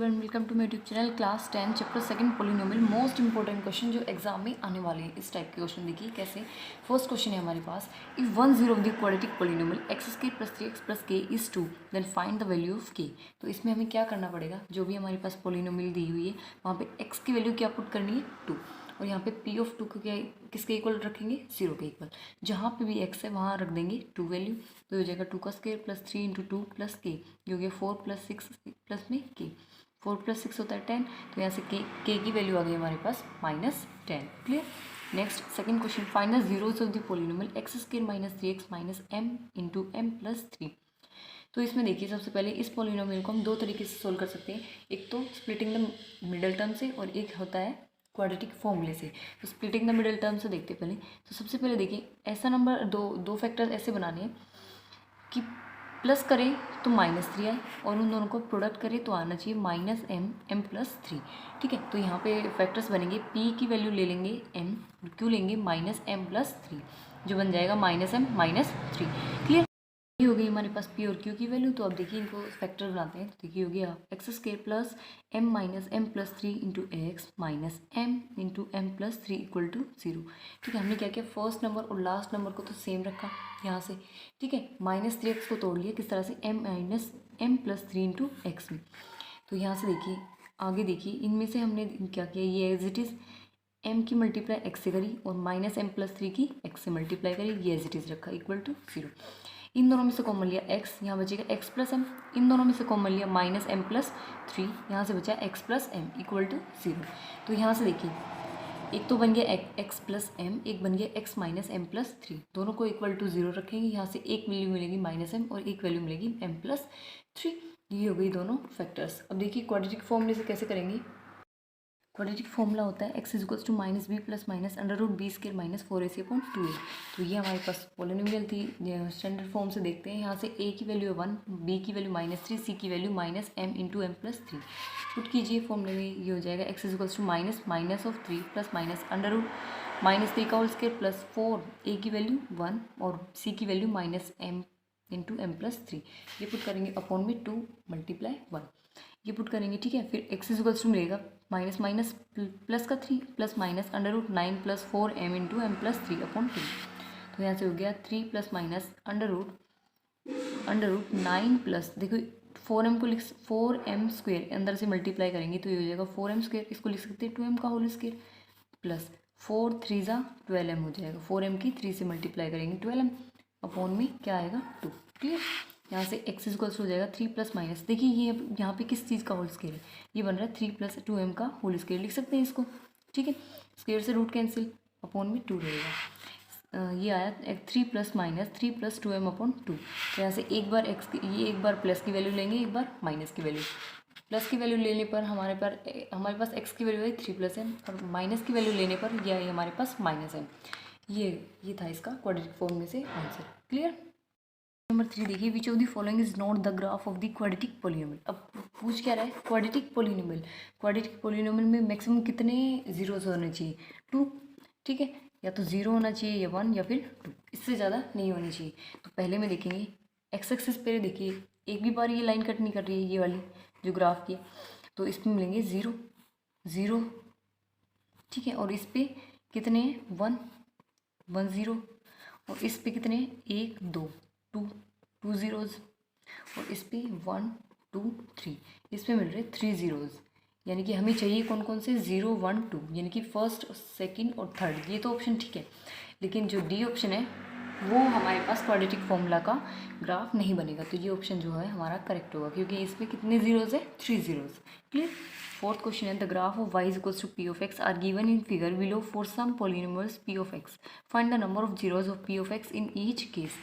Everyone, welcome to my YouTube channel class 10 chapter second polynomial. Most important question जो exam में आने वाले हैं, इस टाइप के क्वेश्चन देखिए कैसे। फर्स्ट क्वेश्चन है हमारे पास, if 1 0 of the quadratic polynomial x² + 3x + k is 2 then find the value of k। तो इसमें हमें क्या करना पड़ेगा, जो भी हमारे पास पॉलिनोमियल दी हुई है वहाँ पे x की वैल्यू क्या पुट करनी है 2, और यहाँ पे p ऑफ 2 को क्या किसके इक्वल रखेंगे 0 के इक्वल। जहाँ पे भी x है वहाँ रख देंगे 2 वैल्यू, तो हो जाएगा 2 का स्क्वायर प्लस 3 × 2 + k, ये हो गया 4 + 6 प्लस में k, 4 + 6 होता है 10, तो यहाँ से k की वैल्यू आ गई हमारे पास -10। Clear. Next second question, find the zeros of the polynomial x² - 3x - m × m + 3। तो इसमें देखिए सबसे पहले इस पॉलिनोमियल को हम दो तरीके से सोल्व कर सकते हैं, एक तो स्प्लिटिंग द मिडल टर्म से और एक होता है क्वाड्रेटिक फॉर्मूले से। तो स्प्लिटिंग द मिडल टर्म से देखते हैं पहले। तो सबसे पहले देखिए ऐसा नंबर दो फैक्टर्स ऐसे बनाने हैं कि प्लस करें तो -3 आए और उन दोनों को प्रोडक्ट करें तो आना चाहिए -m + 3। ठीक है, तो यहाँ पे फैक्टर्स बनेंगे, p की वैल्यू ले लेंगे m, q लेंगे -m + 3, जो बन जाएगा -m - 3। क्लियर। ये हो गई हमारे पास p और q की वैल्यू। तो अब देखिए इनको फैक्टर बनाते हैं। तो देखिए हो गया x² + m - m + 3 × x - m × m + 3 = 0। ठीक है, हमने क्या किया, फर्स्ट नंबर और लास्ट नंबर को तो सेम रखा यहाँ से। ठीक है, -3x को तोड़ लिया किस तरह से, m - m + 3 × x में। तो यहाँ से देखिए आगे देखिए, इनमें से हमने क्या किया, ये एज इट इज़ m की मल्टीप्लाई x से करी और -m + 3 की x से मल्टीप्लाई करी, ये एज इट इज़ रखा = 0। इन दोनों में से कॉमन लिया x, यहाँ बचेगा x + m। इन दोनों में से कॉमन लिया -m + 3, यहाँ से बचा x + m = 0। तो यहाँ से देखिए एक तो बन गया x + m, एक बन गया x - m + 3, दोनों को = 0 रखेंगे। यहाँ से एक वैल्यू मिलेगी -m और एक वैल्यू मिलेगी m + 3। ये हो गई दोनों फैक्टर्स। अब देखिए क्वाड्रेटिक फॉर्मूले से कैसे करेंगे। क्वाड्रेटिक फॉर्मूला होता है x = -b + -√b² - 4ac/2a। तो ये हमारे पास पॉलिनोमियल थी, स्टैंडर्ड फॉर्म से देखते हैं। यहाँ से a की वैल्यू है 1, b की वैल्यू -3, c की वैल्यू -m × m + 3। पुट कीजिए फॉर्मूले में, ये हो जाएगा x = -3 + -√-3 का होल स्क्वायर प्लस 4, a की वैल्यू 1 और c की वैल्यू -m × m + 3। ये पुट करेंगे अपॉन में 2 × 1, ये पुट करेंगे। ठीक है, फिर x = मिलेगा माइनस प्लस का 3 प्लस माइनस √9 + 4m × m + 3/2। तो यहाँ से हो गया 3 + √9 प्लस, देखो 4m को 4m² अंदर से मल्टीप्लाई करेंगे तो ये हो जाएगा 4m²। इसको लिख सकते हैं 2m का होल स्क्वायर प्लस 4 × 3 = 12m हो जाएगा। 4m की 3 से मल्टीप्लाई करेंगे 12m अपॉन में क्या आएगा 2। क्लियर। यहाँ से x = हो जाएगा 3 ± देखिए ये यहाँ पे किस चीज़ का होल स्क्वायर है, ये बन रहा है 3 + 2m का होल स्क्वायर, लिख सकते हैं इसको। ठीक है, स्क्वायर से रूट कैंसिल, अपॉन में 2 रहेगा। ये आया 3 ± 3 + 2m/2। तो यहाँ से एक बार एक बार प्लस की वैल्यू लेंगे, एक बार माइनस की वैल्यू। प्लस की वैल्यू लेने पर हमारे पास x की वैल्यू है 3 + m, और माइनस की वैल्यू लेने पर यह है हमारे पास -m। ये था इसका क्वाड्रेटिक फॉर्म में से आंसर। क्लियर। नंबर 3 देखिए, which of the following is not the graph of the quadratic polynomial. अब पूछ क्या रहा है, क्वाड्रेटिक पॉलिनोमियल। क्वाड्रेटिक पॉलिनोमियल में मैक्सिमम कितने जीरोस होने चाहिए, 2। ठीक है, या तो 0 होना चाहिए या 1 या फिर 2, इससे ज़्यादा नहीं होनी चाहिए। तो पहले में देखेंगे एक्स एक्सिस पे देखिए एक भी बार ये लाइन कट नहीं कर रही है, ये वाली जो ग्राफ की है, तो इसमें मिलेंगे 0 0। ठीक है, और इस पर कितने हैं 1 1 0, और इस पे कितने 1 2 2 zeros, और इस पे 1 2 3, इस पे मिल रहे 3 zeros। यानी कि हमें चाहिए कौन कौन से 0 1 2, यानी कि फर्स्ट सेकंड और थर्ड। ये तो ऑप्शन ठीक है, लेकिन जो डी ऑप्शन है वो हमारे पास क्वाड्रेटिक फॉर्मूला का ग्राफ नहीं बनेगा। तो ये ऑप्शन जो है हमारा करेक्ट होगा, क्योंकि इस पर कितने जीरोज है 3 zeros। क्लियर। फोर्थ क्वेश्चन है, the graph of y = p of x are given in figure below for some polynomials p of x। Find the number of zeros of p of x in each case.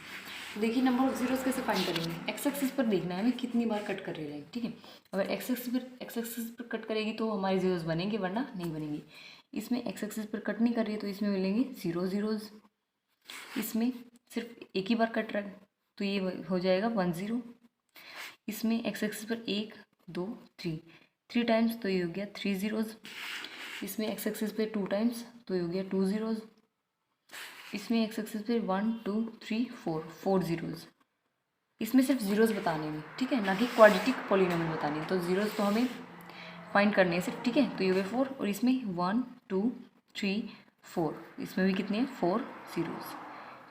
तो देखिए number of zeros कैसे find करेंगे, x axis पर देखना है हमें कितनी बार cut कर रही है। ठीक है, अगर एक्स एक्सिस पर कट करेगी तो हमारे जीरोज बनेंगे, वरना नहीं बनेंगे। इसमें एक्स एक्सिस पर कट नहीं कर रही है तो इसमें मिलेंगे 0 zeros। इसमें सिर्फ एक ही बार कट रहा है तो ये हो जाएगा 1 0। इसमें एक्स एक्सिस पर 1 2 3 टाइम्स तो ये हो गया 3 zeros। इसमें एक्स एक्सिस पे 2 टाइम्स तो ये हो गया 2 zeros। इसमें एक्स एक्सिस पे 1 2 3 4 zeros। इसमें सिर्फ जीरोस बताने में, ठीक है, ना कि क्वाड्रेटिक पॉलिनोमियल बताने। तो जीरोस तो हमें फाइंड करने हैं सिर्फ, ठीक है। तो ये हो गए 4 और इसमें 1 2 3 4, इसमें भी कितने हैं 4 जीरोज़।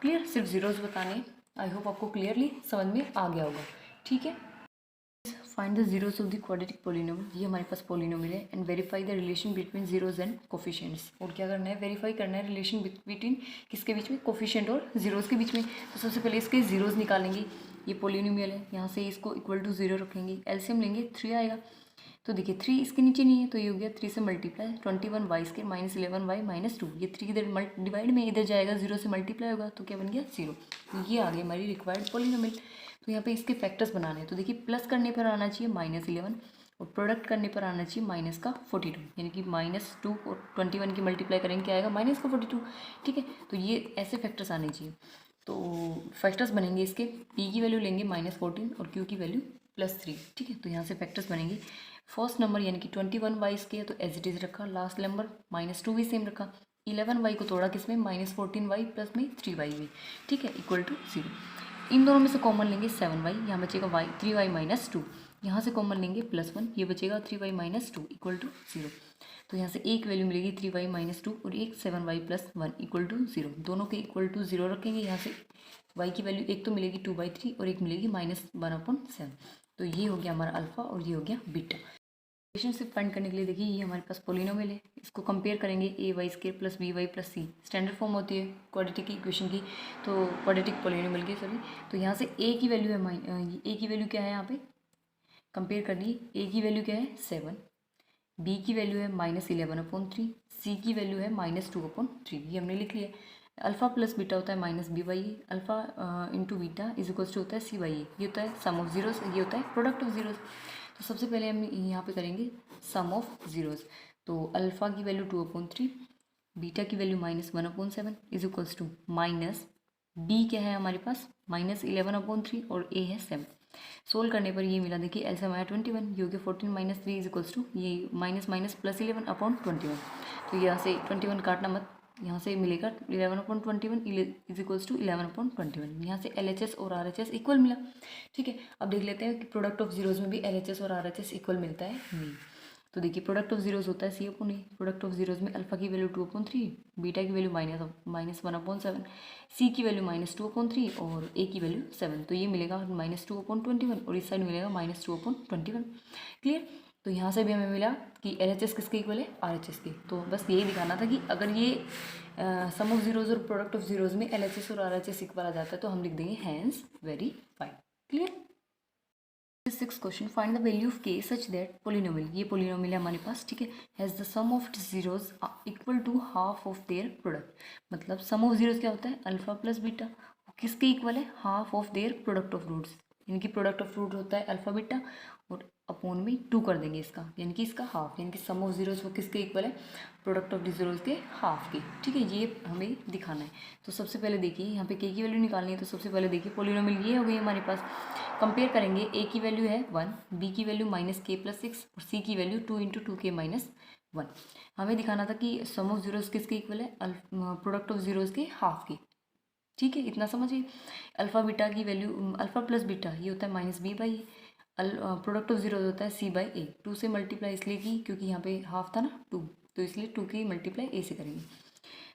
क्लियर, सिर्फ जीरोज़ बताने। आई होप आपको क्लियरली समझ में आ गया होगा, ठीक है। Find the zeros of the quadratic polynomial, ये हमारे पास पोलिनोमियल है, and verify the relation between zeros and coefficients. और क्या करना है, वेरीफाई करना है रिलेशन बिटवीन किसके बीच में, कोफिशिएंट और जीरोज के बीच में। तो सबसे पहले इसके जीरोज निकालेंगे, ये पोलिनोमियल है, यहाँ से इसको इक्वल टू 0 रखेंगे, एलसीएम लेंगे 3 आएगा। तो देखिए 3 इसके नीचे नहीं है, तो ये हो गया 3 से multiply 21y² minus 11y minus 2, ये 3 इधर डिवाइड में इधर जाएगा, 0 से मल्टीप्लाई होगा, तो क्या बन गया 0। तो ये आ गई हमारी रिक्वायर्ड पोलिनोमियल। तो यहाँ पे इसके फैक्टर्स बनाने हैं, तो देखिए प्लस करने पर आना चाहिए -11 और प्रोडक्ट करने पर आना चाहिए -42, यानी कि -2 और 21 की मल्टीप्लाई करेंगे क्या आएगा -42, ठीक है। तो ये ऐसे फैक्टर्स आने चाहिए। तो फैक्टर्स बनेंगे इसके, p की वैल्यू लेंगे -14 और q की वैल्यू +3, ठीक है। तो यहाँ से फैक्टर्स बनेंगे। फर्स्ट नंबर यानी कि 21y के, तो एज इट इज़ रखा, लास्ट नंबर -2 भी सेम रखा, 11y को तोड़ा किसमें -14y प्लस में 3y में, ठीक है, इक्वल टू 0। इन दोनों में से कॉमन लेंगे 7y, यहाँ बचेगा y 3y माइनस 2, यहाँ से कॉमन लेंगे +1, ये बचेगा 3y माइनस 2 इक्वल टू 0। तो यहाँ से एक वैल्यू मिलेगी 3y माइनस 2 और एक 7y प्लस 1 इक्वल टू 0, दोनों के इक्वल टू 0 रखेंगे। यहाँ से y की वैल्यू एक तो मिलेगी 2/3 और एक मिलेगी -1/7। तो ये हो गया हमारा अल्फा और ये हो गया बीटा। रिलेशनशिप फाइंड करने के लिए देखिए ये हमारे पास पोलिनोमियल है, इसको कंपेयर करेंगे ay² plus by plus c, standard form होती है क्वाड्रेटिक इक्वेशन की, तो क्वाड्रेटिक पोलिनोमियल की सॉरी। तो यहाँ से a की वैल्यू है a की वैल्यू क्या है, यहाँ पे कंपेयर करनी, a की वैल्यू क्या है 7, b की वैल्यू है -11/3, c की वैल्यू है -2/3, ये हमने लिख लिया। अल्फा प्लस बीटा होता है -b/a, alpha into beta is equals to होता है c/a, ये होता है सम ऑफ जीरोस, ये होता है प्रोडक्ट ऑफ जीरोस। तो सबसे पहले हम यहाँ पे करेंगे सम ऑफ जीरोस। तो अल्फा की वैल्यू 2/3, बीटा की value -1/7 is equals to minus b क्या है हमारे पास -11/3 और a है 7। सोल्व करने पर ये मिला, देखिए एलसीएम आया 21, ये हो गया 14 माइनस 3 इज इक्वल्स टू ये माइनस माइनस प्लस 11/21। तो यहाँ से 21 काटना मत, यहाँ से मिलेगा 11/21 इज इक्वल्स टू 11/21। यहाँ से LHS और RHS इक्वल मिला, ठीक है। अब देख लेते हैं कि प्रोडक्ट ऑफ जीरोज में भी LHS और RHS इक्वल मिलता है नहीं। तो देखिए प्रोडक्ट ऑफ जीरोज होता है C/A, प्रोडक्ट ऑफ जीरोज में अल्फा की वैल्यू 2/3, बीटा की वैल्यू -1/7, C की वैल्यू -2/3 और A की वैल्यू 7। तो ये मिलेगा -2/21 और इस साइड मिलेगा -2/21। क्लियर। तो यहाँ से भी हमें मिला कि LHS किसके इक्वल है, RHS के। तो बस यही दिखाना था कि अगर ये सम ऑफ जीरोज और प्रोडक्ट ऑफ जीरोज में LHS और RHS इक्वल आ जाता है तो हम लिख देंगे hence verified. Clear. 6 question, find the value of k such that polynomial, ये पोलिनोमियल है हमारे पास, ठीक है, has the sum of zeros equal to half of their product. मतलब सम ऑफ जीरोज क्या होता है, अल्फा प्लस बीटा, किसके इक्वल है, half of their product of roots, यानी कि प्रोडक्ट ऑफ रूट होता है अल्फा बीटा और अपॉन में 2 कर देंगे इसका, यानी कि इसका हाफ, यानी कि सम ऑफ जीरोज वो किसके इक्वल है, प्रोडक्ट ऑफ जीरोज के हाफ के, ठीक है। ये हमें दिखाना है। तो सबसे पहले देखिए यहाँ पे k की वैल्यू निकालनी है, तो सबसे पहले देखिए पोलिनोमियल ये हो गई हमारे पास। कंपेयर करेंगे, a की वैल्यू है 1, b की वैल्यू -k+6 और c की वैल्यू 2 × 2k - 1। हमें दिखाना था कि सम ऑफ जीरोज किसके इक्वल है, प्रोडक्ट ऑफ जीरोज के हाफ के, ठीक है, इतना समझिए। अल्फा बीटा की वैल्यू, अल्फा प्लस बीटा ये होता है -b/a, प्रोडक्ट ऑफ जीरोज होता है c/a। 2 से मल्टीप्लाई इसलिए की क्योंकि यहाँ पे हाफ था ना 2, तो इसलिए 2 की मल्टीप्लाई a से करेंगे।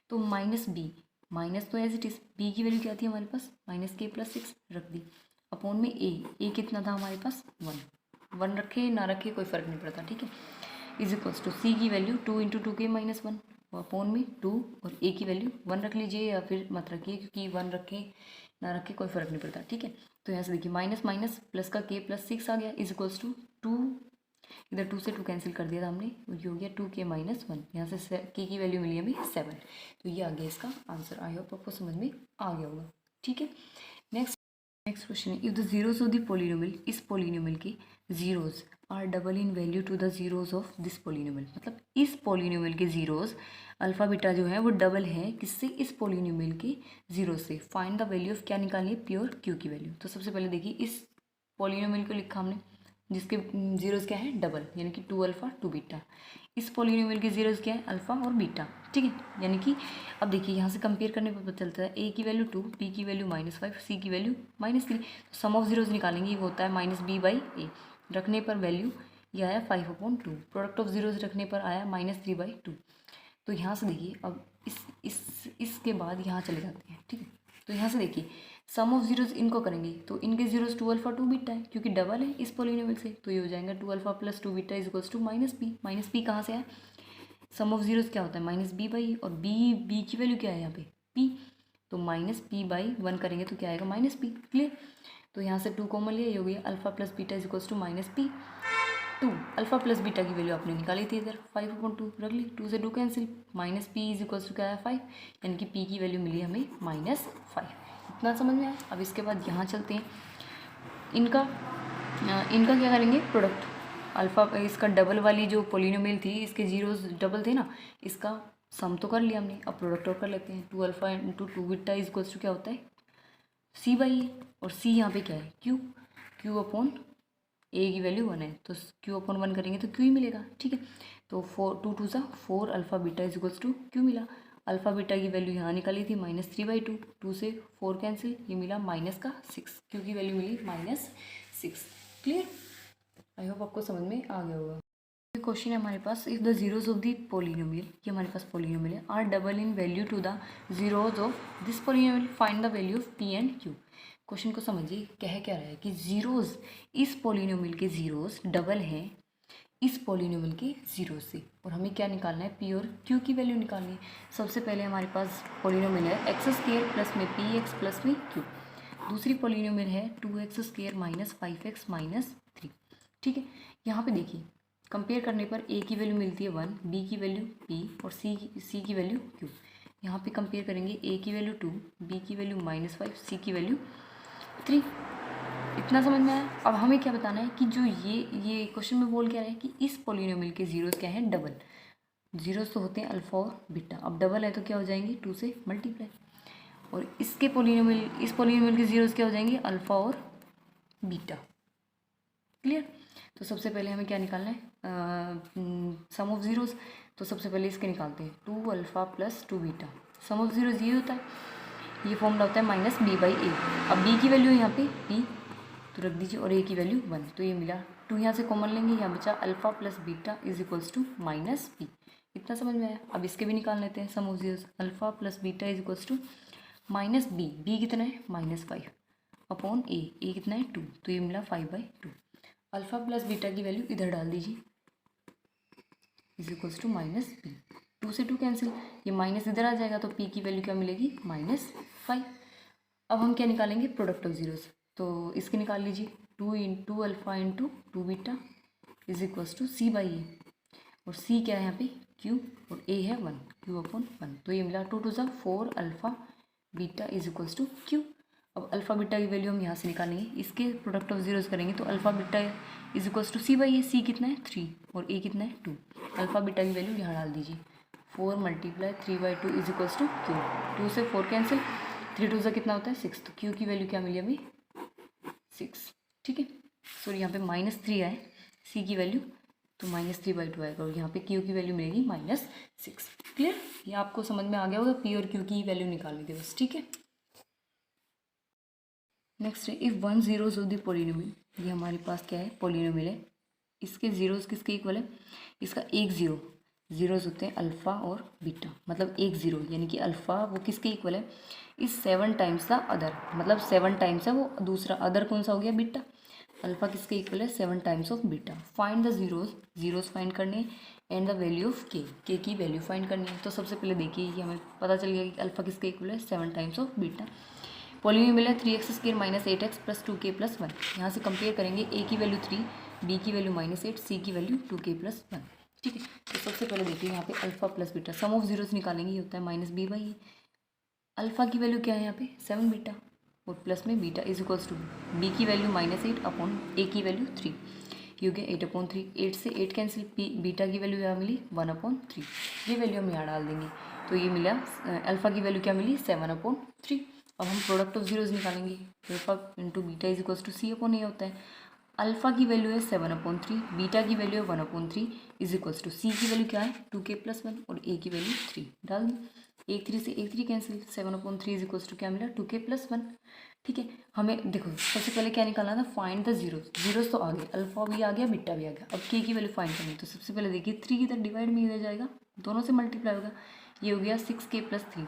तो -b, माइनस तो एज इट इज, b की वैल्यू क्या थी हमारे पास -k+6 रख दी, अपॉन में a कितना था हमारे पास 1 रखे ना रखे कोई फ़र्क नहीं पड़ता, ठीक है, इज इक्वल्स टू c की वैल्यू 2 × 2k - 1 अपॉन में 2 और a की वैल्यू 1 रख लीजिए या फिर मत रखिए, क्योंकि 1 रखे ना रखे कोई फ़र्क नहीं पड़ता, ठीक है। तो यहाँ से देखिए माइनस माइनस प्लस का k+6 आ गया इज इक्वल्स टू 2, इधर 2 से 2 कैंसिल कर दिया था हमने, ये हो गया 2k - 1, यहाँ से k की वैल्यू मिली हमें 7। तो ये आ गया इसका आंसर। आई होप आपको समझ में आ गया होगा, ठीक है। नेक्स्ट क्वेश्चन है, if the zeros of the polynomial, इस पोलिनोमियल के zeros are double in value to the zeros of this polynomial, मतलब इस पोलिनोमियल के जीरोज अल्फा बीटा जो है वो डबल है किससे, इस पोलिनोमियल के जीरो से। फाइंड द वैल्यू ऑफ क्या निकालनी है, प्योर क्यू की वैल्यू। तो सबसे पहले देखिए इस पोलिनोमियल को लिखा हमने जिसके जीरोज क्या है डबल, यानी कि 2 अल्फा 2 बीटा। इस पोलिनोमियल के जीरोज क्या है अल्फा और बीटा, ठीक है। यानी कि अब देखिए यहाँ से कंपेयर करने पर पता चलता है a की वैल्यू 2, b की वैल्यू -5, c की वैल्यू -3। तो सम ऑफ जीरोज निकालेंगे, वो होता है -b/a, रखने पर वैल्यू ये आया 5/2। प्रोडक्ट ऑफ जीरोज रखने पर आया -3/2। तो यहाँ से देखिए अब इसके बाद यहाँ चले जाते हैं, ठीक है। तो यहाँ से देखिए सम ऑफ जीरोज इनको करेंगे तो इनके जीरोज 2 अल्फा 2 बीटा है, क्योंकि डबल है इस पॉलिनोमियल से, तो ये हो जाएगा 2 alpha plus 2 beta is equals to -b। -b कहाँ से है, सम ऑफ जीरोज क्या होता है -b/a, और b की वैल्यू क्या है यहाँ पे p, तो -p/1 करेंगे तो क्या आएगा -p। क्लियर। तो यहाँ से 2 कॉमन लिया, ये हो गया alpha plus beta is equals to -p। 2 alpha plus beta की वैल्यू आपने निकाली थी इधर 5/2 रख ली, 2 से 2 cancel, -p is equals to क्या है 5, यानी कि p की वैल्यू मिली हमें -5। इतना समझ में आया। अब इसके बाद यहाँ चलते हैं, इनका क्या करेंगे, प्रोडक्ट अल्फा, इसका डबल वाली जो पॉलिनोमियल थी इसके जीरोस डबल थे ना, इसका सम तो कर लिया हमने, अब प्रोडक्ट और कर लेते हैं। 2 alpha into 2 beta is equals to क्या होता है c/a, और c यहाँ पे क्या है q अपॉन a की वैल्यू 1 है, तो q अपॉन 1 करेंगे तो q ही मिलेगा, ठीक है। तो 2 2 4 alpha beta is equals to q मिला। अल्फा बीटा की वैल्यू यहाँ निकाली थी -3/2, 2 से 4 कैंसिल, ये मिला -6, q की वैल्यू मिली -6। क्लियर। आई होप आपको समझ में आ गया होगा। क्वेश्चन है हमारे पास, if the zeros of the polynomial, ये हमारे पास पॉलिनोमियल है, are double in value to the zeros of this polynomial, find the value of p and q। Question को समझिए, कह क्या रहा है कि जीरोज, इस पॉलिनोमियल के जीरोज डबल हैं इस पॉलिनोमियल के जीरो से, और हमें क्या निकालना है p और q की वैल्यू निकालनी है। सबसे पहले हमारे पास पॉलिनोमियल है x² प्लस में px प्लस में q, दूसरी पॉलिनोमियल है 2x² माइनस 5x माइनस 3, ठीक है। यहाँ पे देखिए कंपेयर करने पर a की वैल्यू मिलती है 1, b की वैल्यू p और c की वैल्यू q। यहाँ पे कंपेयर करेंगे a की वैल्यू 2, b की वैल्यू -5, c की वैल्यू 3। इतना समझ में आया। अब हमें क्या बताना है कि जो ये क्वेश्चन में बोल क्या रहा है कि इस पॉलिनोमियल के जीरोस क्या हैं डबल, जीरोस तो होते हैं अल्फा और बीटा, अब डबल है तो क्या हो जाएंगे 2 से मल्टीप्लाई, और इसके पॉलिनोमियल, इस पॉलिनोमियल के जीरोस क्या हो जाएंगे अल्फा और बीटा। क्लियर। तो सबसे पहले हमें क्या निकालना है, सम ऑफ जीरोस, तो सबसे पहले इसके निकालते हैं 2 alpha plus 2 beta. Sum of zeros ये होता है, ये फॉर्मूला होता है -b/a। अब b की वैल्यू यहाँ पे p तो रख दीजिए, और a की वैल्यू 1, तो ये मिला 2, यहाँ से कॉमन लेंगे, यहाँ बचा alpha plus beta is equals to -p। इतना समझ में आया। अब इसके भी निकाल लेते हैं sum of zeros, alpha plus beta is equals to -b कितना है -5 अपॉन a कितना है 2, तो ये मिला 5/2। अल्फा प्लस बीटा की वैल्यू इधर डाल दीजिए इज इक्वल्स टू -p, 2 से 2 कैंसिल, ये माइनस इधर आ जाएगा, तो p की वैल्यू क्या मिलेगी -5। अब हम क्या निकालेंगे प्रोडक्ट ऑफ जीरोस, तो इसके निकाल लीजिए 2 alpha into 2 beta is equals to c/a, और c क्या है यहाँ पे q और a है 1, q अपॉन 1, तो ये मिला 2 2 4 alpha beta is equals to q। अब अल्फा बीटा की वैल्यू हम यहाँ से निकालेंगे, इसके प्रोडक्ट ऑफ जीरोस करेंगे तो alpha beta is equals to c/a, c कितना है 3 और a कितना है 2। अल्फा बीटा की वैल्यू यहाँ डाल दीजिए, 4 × 3/2 इज इक्वल्स टू q, 2 से 4 कैंसिल, 3 2 कितना होता है 6, तो q की वैल्यू क्या मिली हमें 6, ठीक है। सॉरी यहाँ पे -3 आए c की वैल्यू, तो -3/2 आएगा, और यहाँ पे q की वैल्यू मिलेगी -6। क्लियर। ये आपको समझ में आ गया होगा, p और q की वैल्यू निकालनी थी बस, ठीक है। नेक्स्ट है, if 1 zeros of the polynomial, ये हमारे पास क्या है पॉलिनोमियल है, इसके जीरोज किसके इक्वल है, इसका एक जीरो, जीरोज होते हैं अल्फ़ा और बीटा, मतलब एक जीरो यानी कि अल्फ़ा वो किसके इक्वल है इस 7 टाइम्स द अदर, मतलब 7 टाइम्स है वो दूसरा, अदर कौन सा हो गया बीटा, अल्फ़ा किसके इक्वल है 7 times of beta. Find the zeros find करने एंड द वैल्यू ऑफ के की वैल्यू फाइंड करनी है। तो सबसे पहले देखिए ये हमें पता चल गया कि अल्फ़ा किसके इक्वल है 7 टाइम्स ऑफ बीटा। पॉलिनोमियल है 3x² minus 8x plus 2k plus 1। यहाँ से कंपेयर करेंगे a की वैल्यू 3, b की वैल्यू -8, c की वैल्यू 2k प्लस 1, ठीक है। तो सबसे पहले देखिए यहाँ पे alpha plus beta, sum of zeros निकालेंगे, ये होता है -b/a। अल्फा की वैल्यू क्या है यहाँ पे 7 बीटा, और प्लस में beta is equals to b की वैल्यू -8 अपॉन a की वैल्यू 3, ये हो गया 8/3, 8 से 8 कैंसिल, बीटा की वैल्यू यहाँ मिली 1/3, ये वैल्यू हम यहाँ डाल देंगे, तो ये मिला अल्फा की वैल्यू क्या मिली 7/3। अब हम प्रोडक्ट ऑफ जीरोज निकालेंगे, alpha into beta is equals to c/a होता है। अल्फा की वैल्यू है 7/3, बीटा की वैल्यू है 1/3 इज इक्वल्स टू सी की वैल्यू क्या है 2k प्लस 1 और a की वैल्यू 3 डाल दी, 1 3 से 1 3 कैंसिल, 7/3 इज इक्वल्स टू क्या मिला 2k प्लस 1। ठीक है, हमें देखो सबसे पहले क्या निकालना था, फाइंड द जीरोस। जीरोस तो आ गए, अल्फा भी आ गया, बीटा भी आ गया। अब के की वैल्यू फाइंड करनी है, तो सबसे पहले देखिए 3 इधर डिवाइड में इधर जाएगा, दोनों से मल्टीप्लाई होगा, ये हो गया 6k + 3,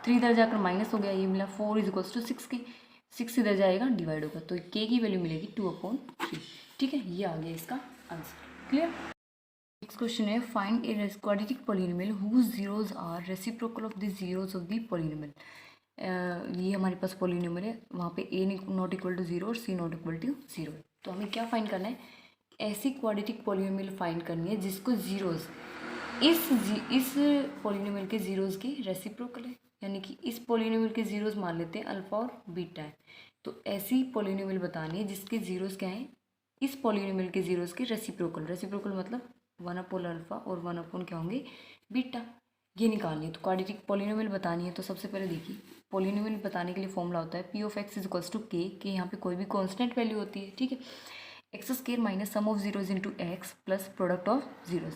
3 इधर जाकर माइनस हो गया, ये मिला 4 = 6k, 6 इधर जाएगा डिवाइड होगा, तो के की वैल्यू मिलेगी 2/3। ठीक है, ये आ गया इसका आंसर। क्लियर। नेक्स्ट क्वेश्चन है, find a quadratic polynomial whose zeros are reciprocal of the zeros of the polynomial. ये हमारे पास पॉलिनोमियल है, वहाँ पे a नॉट इक्वल टू 0 और c नॉट इक्वल टू 0 है। तो हमें क्या फाइंड करना है, ऐसी क्वाड्रेटिक पॉलिनोमियल फाइंड करनी है जिसको जीरोज इस पॉलिनोमियल के जीरोज के रेसिप्रोकल है, यानी कि इस पॉलिनोमियल के जीरोज मान लेते हैं अल्फा और बीटा है। तो ऐसी पॉलिनोमियल बतानी है जिसके जीरोज क्या हैं, इस पॉलिनोमियल के जीरोज के रेसिप्रोकल। रेसिप्रोकल मतलब 1/अल्फा और 1/ क्या होंगे, बीटा। ये निकालनी है, तो क्वाड्रेटिक पॉलिनोमियल बतानी है। तो सबसे पहले देखिए, पॉलिनोमियल बताने के लिए फॉर्मूला होता है p(x) = k, यहाँ पे कोई भी कांस्टेंट वैल्यू होती है। ठीक है, x² minus sum of zeros into x plus product of zeros.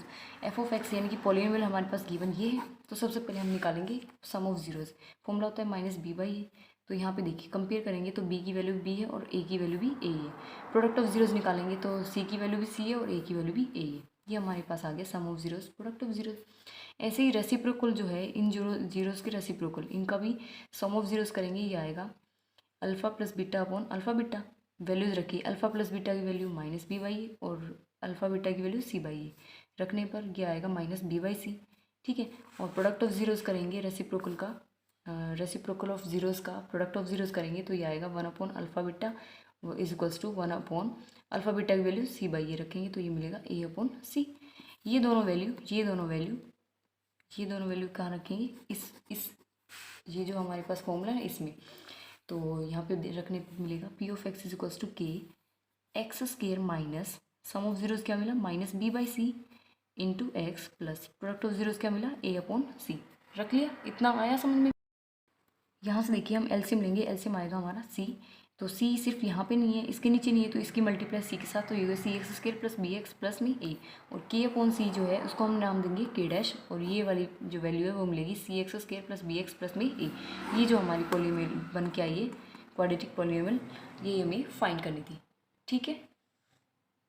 f(x) यानी कि पॉलिनोमियल हमारे पास गिवन ये है। तो सबसे पहले हम निकालेंगे सम ऑफ जीरोज, फॉर्मूला होता है -b/a। तो यहाँ पे देखिए कंपेयर करेंगे तो b की वैल्यू b है और a की वैल्यू भी a ही है। प्रोडक्ट ऑफ जीरोज निकालेंगे तो c की वैल्यू भी c है और a की वैल्यू भी a ही है। ये हमारे पास आ गया sum of zeros, product of zeros. ऐसे ही रेसिप्रोकल जो है, इन जीरोज के रेसिप्रोकल, इनका भी सम ऑफ जीरोज करेंगे, ये आएगा alpha plus beta upon alpha beta. Values रखिए, अल्फा प्लस बीटा की वैल्यू -b/a और अल्फा बीटा की वैल्यू c/a रखने पर ये आएगा -b/c। ठीक है, और प्रोडक्ट ऑफ जीरोज करेंगे रेसिप्रोकल का, रेसिप्रोकल ऑफ जीरोज का प्रोडक्ट ऑफ जीरोज करेंगे तो ये आएगा 1/अल्फा बीटा = 1/अल्फा बीटा की वैल्यू c/a रखेंगे तो ये मिलेगा a/c। ये दोनों वैल्यू कहाँ रखेंगे, इस ये जो हमारे पास फॉर्मूला है इसमें। तो यहाँ पे रखने पर मिलेगा p(x) = k x² minus sum of zeros क्या मिला -b/c into x plus product of zeros क्या मिला a/c। रख लिया, इतना आया समझ में। यहाँ से देखिए हम एलसीएम लेंगे, एलसीएम आएगा हमारा c। तो c सिर्फ यहाँ पे नहीं है, इसके नीचे नहीं है, तो इसकी मल्टीप्लाई c के साथ, तो ये cx² + bx प्लस में a, और k/c जो है उसको हम नाम देंगे k', और ये वाली जो वैल्यू है वो मिलेगी cx² + bx प्लस में a। ये जो हमारी पॉलिनोमियल बन के आई है क्वाड्रेटिक पॉलिनोमियल, ये हमें फाइंड करनी थी। ठीक है।